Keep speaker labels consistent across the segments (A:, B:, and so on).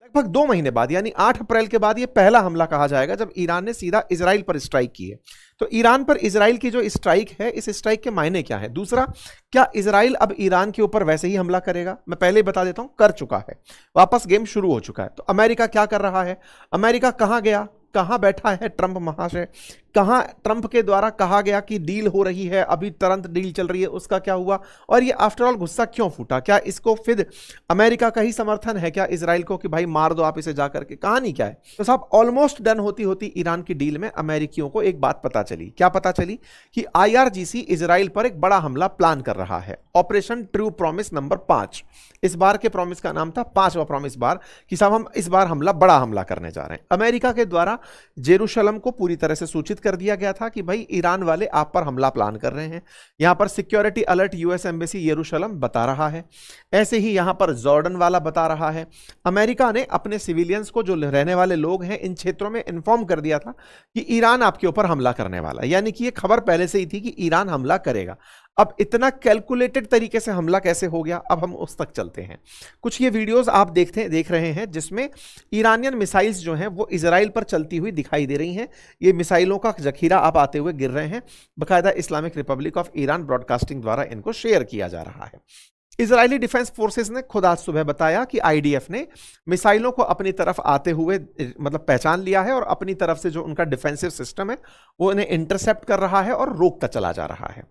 A: लगभग 2 महीने बाद यानी 8 अप्रैल के बाद ये पहला हमला कहा जाएगा जब ईरान ने सीधा इजराइल पर स्ट्राइक की है। तो ईरान पर इजराइल की जो स्ट्राइक है, इस स्ट्राइक के मायने क्या है? दूसरा, क्या इजराइल अब ईरान के ऊपर वैसे ही हमला करेगा? मैं पहले ही बता देता हूं, कर चुका है, वापस गेम शुरू हो चुका है। तो अमेरिका क्या कर रहा है? अमेरिका कहां गया, कहां बैठा है ट्रंप महाशय, कहां ट्रंप के द्वारा कहा गया कि डील हो रही है, अभी तुरंत डील चल रही है, उसका क्या हुआ? और ये आफ्टर ऑल गुस्सा क्यों फूटा? क्या इसको फिर अमेरिका का ही समर्थन है क्या इजराइल को कि भाई मार दो आप इसे जाकर के? कहानी क्या है? तो साहब ऑलमोस्ट डन होती होती ईरान की डील में अमेरिकियों को एक बात पता चली। क्या पता चली? कि आईआरजीसी इजराइल पर एक बड़ा हमला प्लान कर रहा है, ऑपरेशन ट्रू प्रॉमिस नंबर 5। इस बार के प्रॉमिस का नाम था 5वां प्रॉमिस बार, कि साहब हम इस बार बड़ा हमला करने जा रहे हैं। अमेरिका के द्वारा जेरूशलम को पूरी तरह से सूचित कर दिया गया था कि भाई ईरान वाले आप पर हमला प्लान कर रहे हैं। यहां पर security alert US embassy Jerusalem बता रहा है, ऐसे ही यहां पर जॉर्डन वाला बता रहा है। अमेरिका ने अपने सिविलियंस को, जो रहने वाले लोग हैं इन क्षेत्रों में, इन्फॉर्म कर दिया था कि ईरान आपके ऊपर हमला करने वाला है। यानी कि यह खबर पहले से ही थी कि ईरान हमला करेगा। अब इतना कैलकुलेटेड तरीके से हमला कैसे हो गया, अब हम उस तक चलते हैं। कुछ ये वीडियोस आप देख रहे हैं जिसमें ईरानियन मिसाइल्स जो हैं वो इजराइल पर चलती हुई दिखाई दे रही हैं। ये मिसाइलों का जखीरा आप आते हुए गिर रहे हैं, बाकायदा Islamic Republic of Iran broadcasting द्वारा इनको शेयर किया जा रहा है। इजरायली डिफेंस फोर्सेस ने खुद आज सुबह बताया कि आईडीएफ ने मिसाइलों को अपनी तरफ आते हुए पहचान लिया है और अपनी तरफ से जो उनका डिफेंसिव सिस्टम है वो इन्हें इंटरसेप्ट कर रहा है और रोकता चला जा रहा है।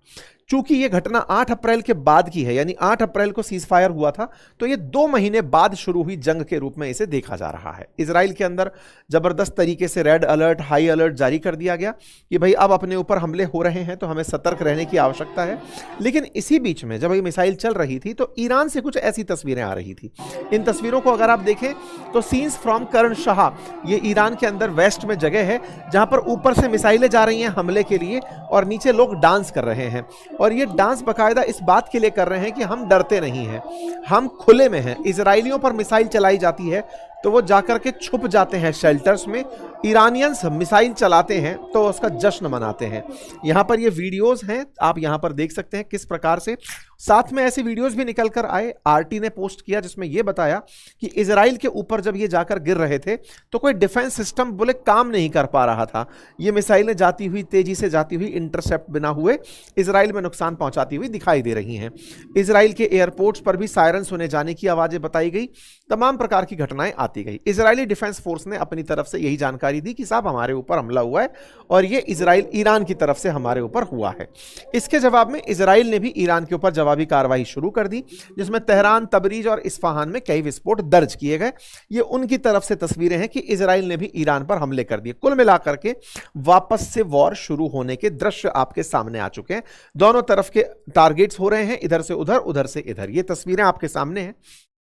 A: चूंकि यह घटना 8 अप्रैल के बाद की है, यानी 8 अप्रैल को सीज फायर हुआ था, तो यह 2 महीने बाद शुरू हुई जंग के रूप में इसे देखा जा रहा है। इजराइल के अंदर जबरदस्त तरीके से रेड अलर्ट, हाई अलर्ट जारी कर दिया गया कि भाई अब अपने ऊपर हमले हो रहे हैं तो हमें सतर्क रहने की आवश्यकता है। लेकिन इसी बीच में जब ये मिसाइल चल रही थी तो ईरान से कुछ ऐसी तस्वीरें आ रही थी। इन तस्वीरों को अगर आप देखें तो सीन्स फ्रॉम कर्ण शाह, ये ईरान के अंदर वेस्ट में जगह है जहां पर ऊपर से मिसाइलें जा रही हैं हमले के लिए और नीचे लोग डांस कर रहे हैं। और ये डांस बाकायदा इस बात के लिए कर रहे हैं कि हम डरते नहीं हैं, हम खुले में हैं। इजराइलियों पर मिसाइल चलाई जाती है तो वो जाकर के छुप जाते हैं शेल्टर्स में, ईरानियंस मिसाइल चलाते हैं तो उसका जश्न मनाते हैं। यहां पर ये वीडियोस हैं, आप यहां पर देख सकते हैं किस प्रकार से। साथ में ऐसे वीडियोस भी निकल कर आए, आरटी ने पोस्ट किया जिसमें यह बताया कि इजराइल के ऊपर जब ये जाकर गिर रहे थे तो कोई डिफेंस सिस्टम बोले काम नहीं कर पा रहा था। ये मिसाइलें जाती हुई, तेजी से जाती हुई, इंटरसेप्ट बिना हुए इजराइल में नुकसान पहुंचाती हुई दिखाई दे रही हैं। इजराइल के एयरपोर्ट्स पर भी सायरन सुने जाने की आवाजें बताई गई, तमाम प्रकार की घटनाएं आती गई। इजरायली डिफेंस फोर्स ने अपनी तरफ से यही जानकारी दी कि साहब हमारे ऊपर हमला हुआ है और ये ईरान की तरफ से हमारे ऊपर हुआ है। इसके जवाब में इजराइल ने भी ईरान के ऊपर जवाबी कार्रवाई शुरू कर दी, जिसमें तेहरान, तबरीज और इस्फहान में कई विस्फोट दर्ज किए गए। ये उनकी तरफ से तस्वीरें हैं कि इजराइल ने भी ईरान पर हमले कर दिए। कुल मिलाकर के वापस से वॉर शुरू होने के दृश्य आपके सामने आ चुके हैं। दोनों तरफ के टारगेट्स हो रहे हैं, इधर से उधर, उधर से इधर। ये तस्वीरें आपके सामने हैं।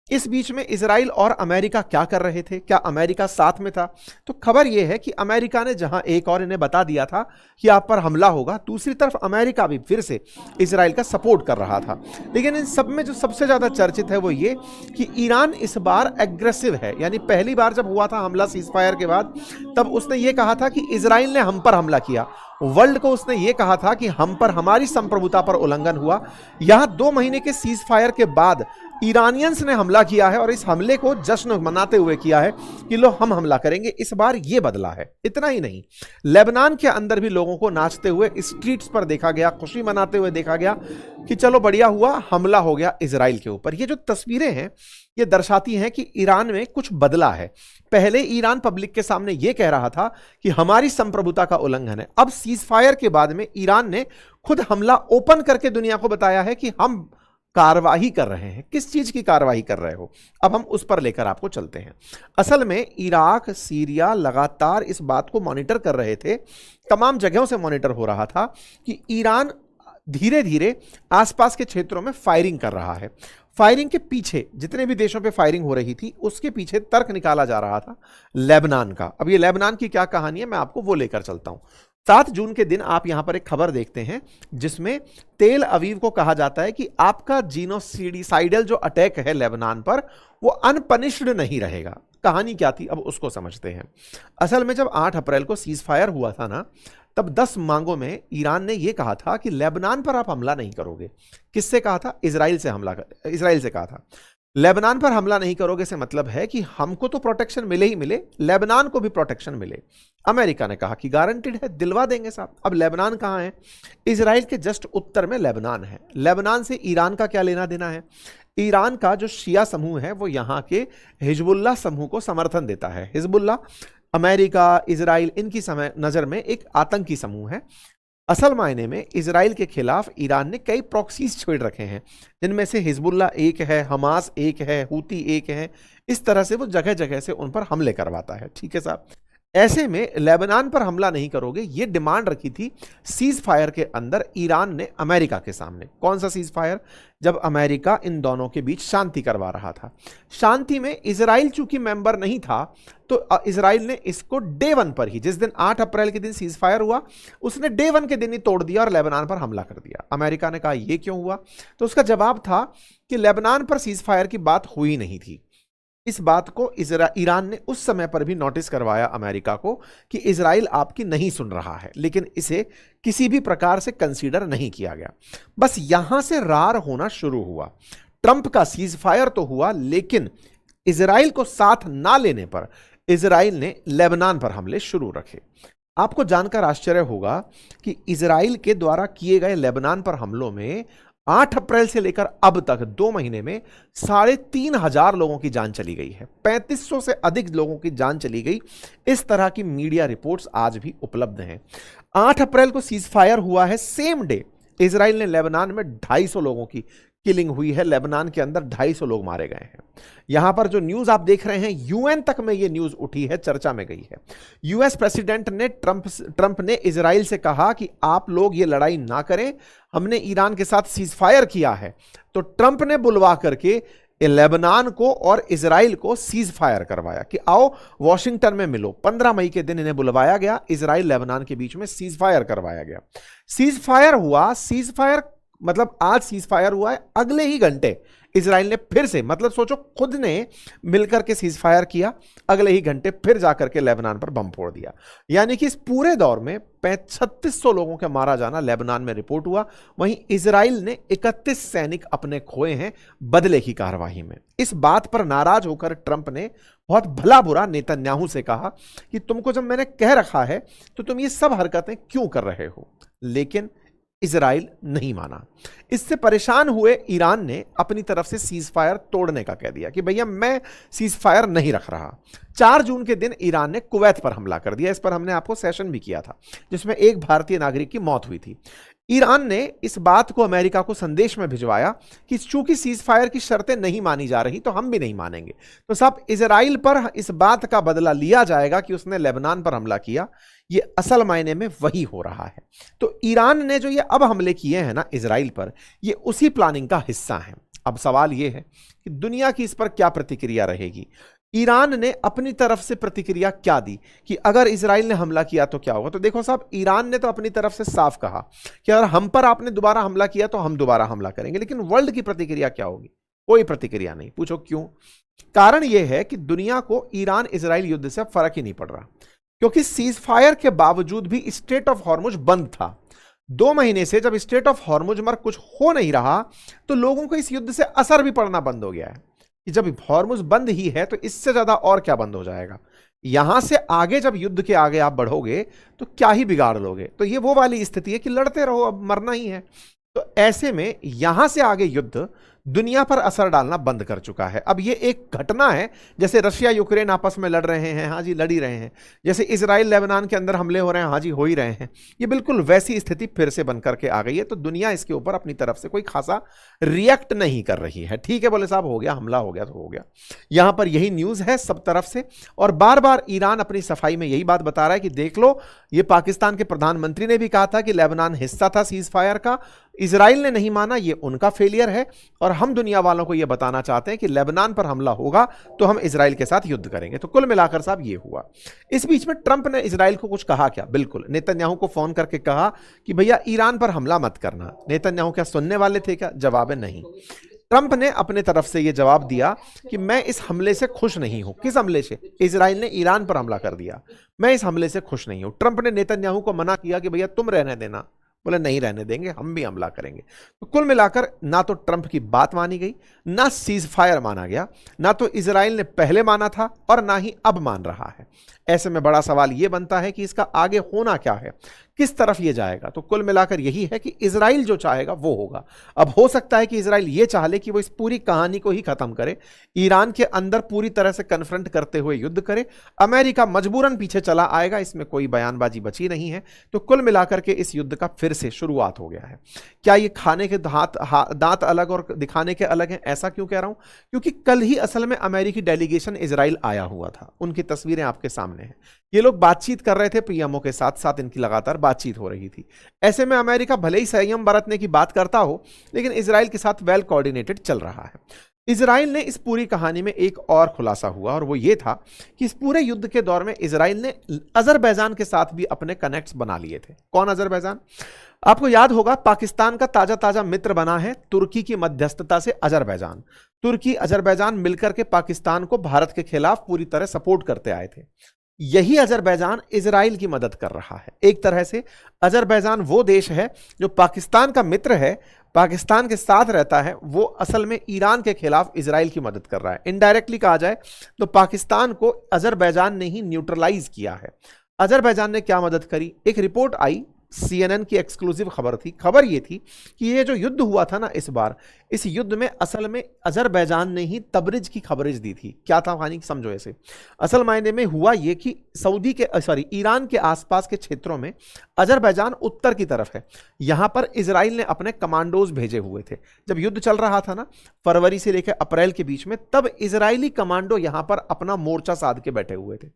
A: इस बीच में इजराइल और अमेरिका क्या कर रहे थे? क्या अमेरिका साथ में था? तो खबर यह है कि अमेरिका ने जहां एक और इन्हें बता दिया था कि आप पर हमला होगा, दूसरी तरफ अमेरिका भी फिर से इजराइल का सपोर्ट कर रहा था। लेकिन इन सब में जो सबसे ज्यादा चर्चित है वो ये कि ईरान इस बार एग्रेसिव है। यानी पहली बार जब हुआ था हमला सीज फायर के बाद, तब उसने ये कहा था कि इजराइल ने हम पर हमला किया। वर्ल्ड को उसने ये कहा था कि हम पर, हमारी संप्रभुता पर उल्लंघन हुआ। यहां 2 महीने के सीज फायर के बाद ईरानियंस ने हमला किया है और इस हमले को जश्न मनाते हुए किया है कि लो हम हमला करेंगे। इस बार यह बदला है। इतना ही नहीं, लेबनान के अंदर भी लोगों को नाचते हुए स्ट्रीट्स पर देखा गया, खुशी मनाते हुए देखा गया कि चलो बढ़िया हुआ, हमला हो गया इजराइल के ऊपर। ये जो तस्वीरें हैं ये दर्शाती हैं कि ईरान में कुछ बदला है। पहले ईरान पब्लिक के सामने यह कह रहा था कि हमारी संप्रभुता का उल्लंघन है। अब सीज फायर के बाद में ईरान ने खुद हमला ओपन करके दुनिया को बताया है कि हम कार्रवाई कर रहे हैं। किस चीज की कार्रवाई कर रहे हो? अब हम उस पर लेकर आपको चलते हैं। असल में इराक, सीरिया लगातार इस बात को मॉनिटर कर रहे थे, तमाम जगहों से मॉनिटर हो रहा था कि ईरान धीरे धीरे आसपास के क्षेत्रों में फायरिंग कर रहा है। फायरिंग के पीछे, जितने भी देशों पे फायरिंग हो रही थी, उसके पीछे तर्क निकाला जा रहा था लेबनान का। अब ये लेबनान की क्या कहानी है, मैं आपको वो लेकर चलता हूं। 7 जून के दिन आप यहां पर एक खबर देखते हैं जिसमें तेल अवीव को कहा जाता है कि आपका जीनोसाइडल जो अटैक है लेबनान पर, वो अनपनिश्ड नहीं रहेगा। कहानी क्या थी, अब उसको समझते हैं। असल में जब 8 अप्रैल को सीज फायर हुआ था ना, तब 10 मांगों में ईरान ने यह कहा था कि लेबनान पर आप हमला नहीं करोगे। किससे कहा था? इजराइल से कहा था। लेबनान पर हमला नहीं करोगे से मतलब है कि हमको तो प्रोटेक्शन मिले ही मिले, लेबनान को भी प्रोटेक्शन मिले। अमेरिका ने कहा कि गारंटीड है, दिलवा देंगे साहब। अब लेबनान कहाँ है? इजराइल के जस्ट उत्तर में लेबनान है। लेबनान से ईरान का क्या लेना देना है? ईरान का जो शिया समूह है वो यहाँ के हिजबुल्लाह समूह को समर्थन देता है। हिजबुल्लाह अमेरिका, इजराइल, इनकी समय नज़र में एक आतंकी समूह है। असल मायने में इजराइल के खिलाफ ईरान ने कई प्रॉक्सीज छोड़ रखे हैं, जिनमें से हिजबुल्लाह एक है, हमास एक है, हूती एक है। इस तरह से वो जगह जगह से उन पर हमले करवाता है। ठीक है साहब। ऐसे में लेबनान पर हमला नहीं करोगे, ये डिमांड रखी थी सीज फायर के अंदर ईरान ने अमेरिका के सामने। कौन सा सीज फायर? जब अमेरिका इन दोनों के बीच शांति करवा रहा था। शांति में इजराइल चूंकि मेंबर नहीं था, तो इजराइल ने इसको डे 1 पर ही, जिस दिन 8 अप्रैल के दिन सीज फायर हुआ, उसने डे 1 के दिन ही तोड़ दिया और लेबनान पर हमला कर दिया। अमेरिका ने कहा ये क्यों हुआ? तो उसका जवाब था कि लेबनान पर सीज फायर की बात हुई नहीं थी। इस बात को ईरान ने उस समय पर भी नोटिस करवाया अमेरिका को कि इजराइल आपकी नहीं सुन रहा है, लेकिन इसे किसी भी प्रकार से कंसीडर नहीं किया गया। बस यहां से रार होना शुरू हुआ। ट्रंप का सीज फायर तो हुआ, लेकिन इजराइल को साथ ना लेने पर इजराइल ने लेबनान पर हमले शुरू रखे। आपको जानकर आश्चर्य होगा कि इजराइल के द्वारा किए गए लेबनान पर हमलों में 8 अप्रैल से लेकर अब तक 2 महीने में 3,500 लोगों की जान चली गई है। 3500 से अधिक लोगों की जान चली गई। इस तरह की मीडिया रिपोर्ट्स आज भी उपलब्ध हैं। 8 अप्रैल को सीज फायर हुआ है, सेम डे इजराइल ने लेबनान में 250 लोगों की किलिंग हुई है। लेबनान के अंदर 250 लोग मारे गए हैं। यहां पर जो न्यूज आप देख रहे हैं, यूएन तक में ये न्यूज उठी है, चर्चा में गई है। यूएस प्रेसिडेंट ने ट्रंप ने इजराइल से कहा कि आप लोग ये लड़ाई ना करें, हमने ईरान के साथ सीज फायर किया है। तो ट्रंप ने बुलवा करके लेबनान को और इजराइल को सीज फायर करवाया कि आओ वॉशिंगटन में मिलो। 15 मई के दिन इन्हें बुलवाया गया, इजराइल लेबनान के बीच में सीज फायर करवाया गया। सीज फायर हुआ, सीज फायर मतलब आज सीज फायर हुआ है, अगले ही घंटे इजराइल ने फिर से, मतलब सोचो खुद ने मिलकर के सीज फायर किया, अगले ही घंटे फिर जाकर के लेबनान पर बम फोड़ दिया। यानी कि इस पूरे दौर में 3600 लोगों का मारा जाना लेबनान में रिपोर्ट हुआ। वहीं इजराइल ने 31 सैनिक अपने खोए हैं बदले की कार्रवाई में। इस बात पर नाराज होकर ट्रंप ने बहुत भला बुरा नेतन्याहू से कहा कि तुमको जब मैंने कह रखा है तो तुम ये सब हरकतें क्यों कर रहे हो? लेकिन इजराइल नहीं माना। इससे परेशान हुए ईरान ने अपनी तरफ से सीज फायर तोड़ने का कह दिया कि भैया मैं सीज फायर नहीं रख रहा। 4 जून के दिन ईरान ने कुवैत पर हमला कर दिया। इस पर हमने आपको सेशन भी किया था, जिसमें एक भारतीय नागरिक की मौत हुई थी। ईरान ने इस बात को अमेरिका को संदेश में भिजवाया कि चूंकि सीज फायर की शर्तें नहीं मानी जा रही तो हम भी नहीं मानेंगे। तो साहब इजराइल पर इस बात का बदला लिया जाएगा कि उसने लेबनान पर हमला किया। ये असल मायने में वही हो रहा है। तो ईरान ने जो ये अब हमले किए हैं ना इजराइल पर, ये उसी प्लानिंग का हिस्सा है। अब सवाल ये है कि दुनिया की इस पर क्या प्रतिक्रिया रहेगी। ईरान ने अपनी तरफ से प्रतिक्रिया क्या दी कि अगर इजराइल ने हमला किया तो क्या होगा। तो देखो साहब, ईरान ने तो अपनी तरफ से साफ कहा कि अगर हम पर आपने दोबारा हमला किया तो हम दोबारा हमला करेंगे। लेकिन वर्ल्ड की प्रतिक्रिया क्या होगी? कोई प्रतिक्रिया नहीं। पूछो क्यों? कारण यह है कि दुनिया को ईरान इजराइल युद्ध से फर्क ही नहीं पड़ रहा, क्योंकि सीज फायर के बावजूद भी स्ट्रेट ऑफ हॉर्मुज बंद था। 2 महीने से जब स्ट्रेट ऑफ हॉर्मुज पर कुछ हो नहीं रहा तो लोगों को इस युद्ध से असर भी पड़ना बंद हो गया है कि जब हॉर्मुज बंद ही है तो इससे ज्यादा और क्या बंद हो जाएगा। यहां से आगे जब युद्ध के आगे आप बढ़ोगे तो क्या ही बिगाड़ लोगे। तो ये वो वाली स्थिति है कि लड़ते रहो, अब मरना ही है। तो ऐसे में यहां से आगे युद्ध दुनिया पर असर डालना बंद कर चुका है। अब ये एक घटना है, जैसे रशिया यूक्रेन आपस में लड़ रहे हैं, हाँ जी लड़ ही रहे हैं। जैसे इजराइल लेबनान के अंदर हमले हो रहे हैं, हाँ जी हो ही रहे हैं। ये बिल्कुल वैसी स्थिति फिर से बन करके आ गई है। तो दुनिया इसके ऊपर अपनी तरफ से कोई खासा रिएक्ट नहीं कर रही है। ठीक है, बोले साहब हो गया, हमला हो गया तो हो गया। यहां पर यही न्यूज है सब तरफ से। और बार बार ईरान अपनी सफाई में यही बात बता रहा है कि देख लो, ये पाकिस्तान के प्रधानमंत्री ने भी कहा था कि लेबनान हिस्सा था सीज फायर का, इजराइल ने नहीं माना, ये उनका फेलियर है। और हम दुनिया वालों को यह बताना चाहते हैं कि लेबनान पर हमला होगा तो हम इजराइल के साथ युद्ध करेंगे। तो कुल मिलाकर साहब ये हुआ। इस बीच में ट्रंप ने इजराइल को कुछ कहा क्या? बिल्कुल, नेतन्याहू को फोन करके कहा कि भैया ईरान पर हमला मत करना। नेतन्याहू क्या सुनने वाले थे क्या? जवाब है नहीं। ट्रंप ने अपने तरफ से यह जवाब दिया कि मैं इस हमले से खुश नहीं हूं। किस हमले से? इजराइल ने ईरान पर हमला कर दिया, मैं इस हमले से खुश नहीं हूं। ट्रंप ने नेतन्याहू को मना किया कि भैया तुम रहने देना, बोले नहीं रहने देंगे, हम भी हमला करेंगे। तो कुल मिलाकर ना तो ट्रंप की बात मानी गई, ना सीज फायर माना गया, ना तो इजराइल ने पहले माना था और ना ही अब मान रहा है। ऐसे में बड़ा सवाल यह बनता है कि इसका आगे होना क्या है, किस तरफ ये जाएगा। तो कुल मिलाकर यही है कि इजराइल जो चाहेगा वो होगा। अब हो सकता है कि इजराइल ये चाह ले कि वो इस पूरी कहानी को ही खत्म करे, ईरान के अंदर पूरी तरह से कन्फ्रंट करते हुए युद्ध करे, अमेरिका मजबूरन पीछे चला आएगा, इसमें कोई बयानबाजी बची नहीं है। तो कुल मिलाकर के इस युद्ध का फिर से शुरुआत हो गया है। क्या ये खाने के दांत अलग और दिखाने के अलग हैं? ऐसा क्यों कह रहा हूं? क्योंकि कल ही असल में अमेरिकी डेलीगेशन इजराइल आया हुआ था, उनकी तस्वीरें आपके सामने हैं। ये लोग बातचीत कर रहे थे पीएमओ के साथ साथ, इनकी लगातार बातचीत हो रही थी। ऐसे में अमेरिका भले ही संयम बरतने की बात करता हो, लेकिन इजराइल के साथ वेल कोऑर्डिनेटेड चल रहा है। इजराइल ने इस पूरी कहानी में एक और खुलासा हुआ, और वो ये था कि इस पूरे युद्ध के दौर में इजराइल ने अजरबैजान के साथ भी अपने कनेक्ट्स बना लिए थे। कौन अजरबैजान? आपको याद होगा पाकिस्तान का ताजा ताजा मित्र बना है तुर्की की मध्यस्थता से अजरबैजान। तुर्की अजरबैजान मिलकर के पाकिस्तान को भारत के खिलाफ पूरी तरह सपोर्ट करते आए थे। यही अजरबैजान इजराइल की मदद कर रहा है। एक तरह से अजरबैजान वो देश है जो पाकिस्तान का मित्र है, पाकिस्तान के साथ रहता है, वो असल में ईरान के खिलाफ इजराइल की मदद कर रहा है। इनडायरेक्टली कहा जाए तो पाकिस्तान को अजरबैजान ने ही न्यूट्रलाइज किया है। अजरबैजान ने क्या मदद करी? एक रिपोर्ट आई, CNN की एक्सक्लूसिव खबर थी। खबर यह थी कि ये जो युद्ध हुआ था ना इस बार, इस युद्ध में असल में अजरबैजान ने ही तबरिज की खबरेज दी थी। क्या था कहानी, समझो ऐसे। असल मायने में हुआ ये कि ईरान के आसपास के क्षेत्रों में अजरबैजान उत्तर की तरफ है, यहां पर इजराइल ने अपने कमांडोज भेजे हुए थे। जब युद्ध चल रहा था ना फरवरी से लेकर अप्रैल के बीच में, तब इजरायली कमांडो यहां पर अपना मोर्चा साध के बैठे हुए थे।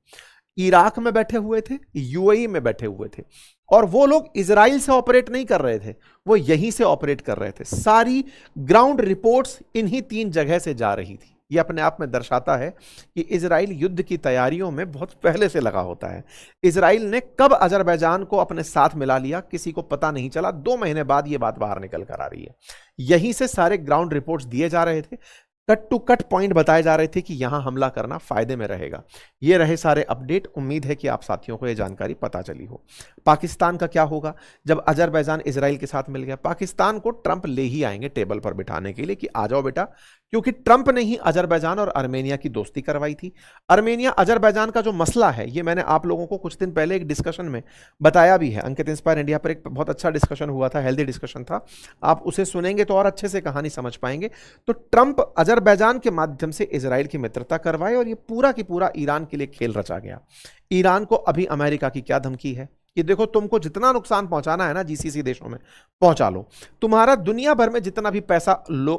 A: इराक में बैठे हुए थे, यूएई में बैठे हुए थे, और वो लोग इजराइल से ऑपरेट नहीं कर रहे थे, वो यहीं से ऑपरेट कर रहे थे। सारी ग्राउंड रिपोर्ट्स इन्हीं 3 जगह से जा रही थी। ये अपने आप में दर्शाता है कि इजराइल युद्ध की तैयारियों में बहुत पहले से लगा होता है। इजराइल ने कब अजरबैजान को अपने साथ मिला लिया किसी को पता नहीं चला। 2 महीने बाद ये बात बाहर निकल कर आ रही है। यहीं से सारे ग्राउंड रिपोर्ट्स दिए जा रहे थे, कट टू कट पॉइंट बताए जा रहे थे कि यहां हमला करना फायदे में रहेगा। ये रहे सारे अपडेट। उम्मीद है कि आप साथियों को यह जानकारी पता चली हो। पाकिस्तान का क्या होगा जब अजरबैजान इजराइल के साथ मिल गया? पाकिस्तान को ट्रंप ले ही आएंगे टेबल पर बिठाने के लिए कि आ जाओ बेटा, क्योंकि ट्रंप ने ही अजरबैजान और आर्मेनिया की दोस्ती करवाई थी। आर्मेनिया अजरबैजान का जो मसला है, ये मैंने आप लोगों को कुछ दिन पहले एक डिस्कशन में बताया भी है। अंकित इंस्पायर इंडिया पर एक बहुत अच्छा डिस्कशन हुआ था, हेल्दी डिस्कशन था। आप उसे सुनेंगे तो और अच्छे से कहानी समझ पाएंगे। तो ट्रंप अजरबैजान के माध्यम से इजराइल की मित्रता करवाए, और ये पूरा की पूरा ईरान के लिए खेल रचा गया। ईरान को अभी अमेरिका की क्या धमकी है कि देखो तुमको जितना नुकसान पहुंचाना है ना जीसीसी देशों में पहुंचा लो। तुम्हारा दुनिया भर में जितना भी पैसा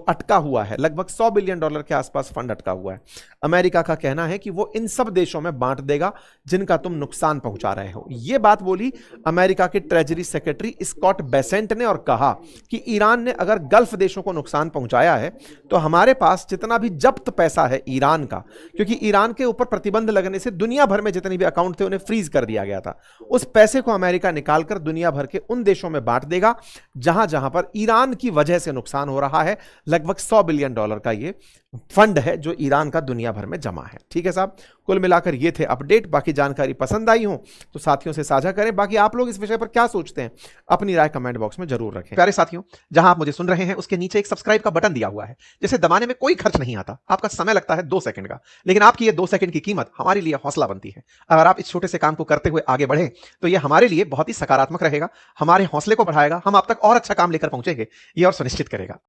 A: अटका हुआ है, लगभग $100 बिलियन के आसपास फंड अटका हुआ है, अमेरिका का कहना है कि वो इन सब देशों में बांट देगा जिनका तुम नुकसान पहुंचा रहे हो। यह बात बोली अमेरिका के ट्रेजरी सेक्रेटरी स्कॉट बेसेंट ने, और कहा कि ईरान ने अगर गल्फ देशों को नुकसान पहुंचाया है तो हमारे पास जितना भी जब्त पैसा है ईरान का, क्योंकि ईरान के ऊपर प्रतिबंध लगने से दुनिया भर में जितने भी अकाउंट थे उन्हें फ्रीज कर दिया गया था, उस पैसे को अमेरिका निकालकर दुनिया भर के उन देशों में बांट देगा जहां जहां पर ईरान की वजह से नुकसान हो रहा है। लगभग $100 बिलियन का ये फंड है जो ईरान का दुनिया भर में जमा है। ठीक है साहब, कुल मिलाकर ये थे अपडेट। बाकी जानकारी पसंद आई हो तो साथियों से साझा करें। बाकी आप लोग इस विषय पर क्या सोचते हैं अपनी राय कमेंट बॉक्स में जरूर रखें। प्यारे साथियों, जहां आप मुझे सुन रहे हैं उसके नीचे एक सब्सक्राइब का बटन दिया हुआ है, जिसे दबाने में कोई खर्च नहीं आता। आपका समय लगता है 2 सेकंड का, लेकिन आपकी ये 2 सेकंड की कीमत हमारे लिए हौसला बनती है। अगर आप इस छोटे से काम को करते हुए आगे बढ़े तो यह हमारे लिए बहुत ही सकारात्मक रहेगा, हमारे हौसले को बढ़ाएगा, हम आप तक और अच्छा काम लेकर पहुंचेंगे, ये और सुनिश्चित करेगा।